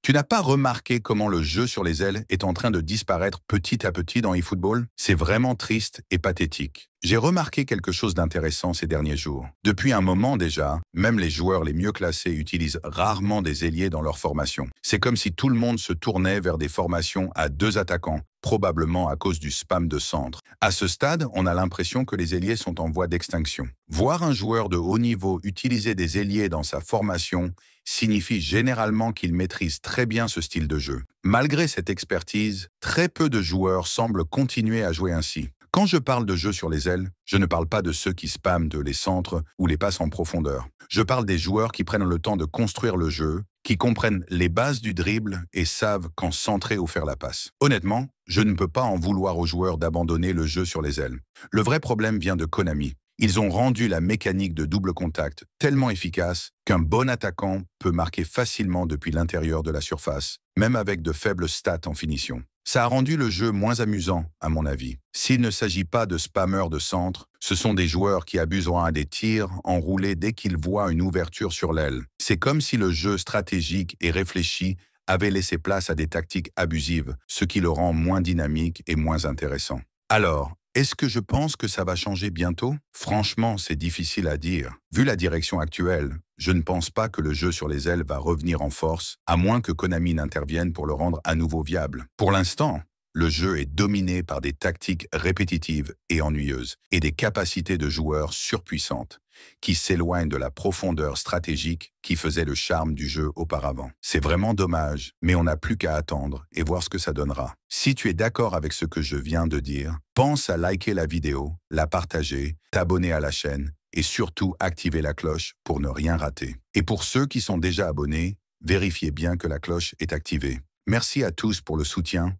Tu n'as pas remarqué comment le jeu sur les ailes est en train de disparaître petit à petit dans eFootball? C'est vraiment triste et pathétique. J'ai remarqué quelque chose d'intéressant ces derniers jours. Depuis un moment déjà, même les joueurs les mieux classés utilisent rarement des ailiers dans leur formation. C'est comme si tout le monde se tournait vers des formations à deux attaquants, probablement à cause du spam de centre. À ce stade, on a l'impression que les ailiers sont en voie d'extinction. Voir un joueur de haut niveau utiliser des ailiers dans sa formation signifie généralement qu'il maîtrise très bien ce style de jeu. Malgré cette expertise, très peu de joueurs semblent continuer à jouer ainsi. Quand je parle de jeu sur les ailes, je ne parle pas de ceux qui spamment de les centres ou les passes en profondeur. Je parle des joueurs qui prennent le temps de construire le jeu, qui comprennent les bases du dribble et savent quand centrer ou faire la passe. Honnêtement, je ne peux pas en vouloir aux joueurs d'abandonner le jeu sur les ailes. Le vrai problème vient de Konami. Ils ont rendu la mécanique de double contact tellement efficace qu'un bon attaquant peut marquer facilement depuis l'intérieur de la surface, même avec de faibles stats en finition. Ça a rendu le jeu moins amusant, à mon avis. S'il ne s'agit pas de spammers de centre, ce sont des joueurs qui abuseront à des tirs enroulés dès qu'ils voient une ouverture sur l'aile. C'est comme si le jeu stratégique et réfléchi avait laissé place à des tactiques abusives, ce qui le rend moins dynamique et moins intéressant. Alors, est-ce que je pense que ça va changer bientôt? Franchement, c'est difficile à dire. Vu la direction actuelle, je ne pense pas que le jeu sur les ailes va revenir en force, à moins que Konami n'intervienne pour le rendre à nouveau viable. Pour l'instant, le jeu est dominé par des tactiques répétitives et ennuyeuses, et des capacités de joueurs surpuissantes, qui s'éloignent de la profondeur stratégique qui faisait le charme du jeu auparavant. C'est vraiment dommage, mais on n'a plus qu'à attendre et voir ce que ça donnera. Si tu es d'accord avec ce que je viens de dire, pense à liker la vidéo, la partager, t'abonner à la chaîne et surtout activer la cloche pour ne rien rater. Et pour ceux qui sont déjà abonnés, vérifiez bien que la cloche est activée. Merci à tous pour le soutien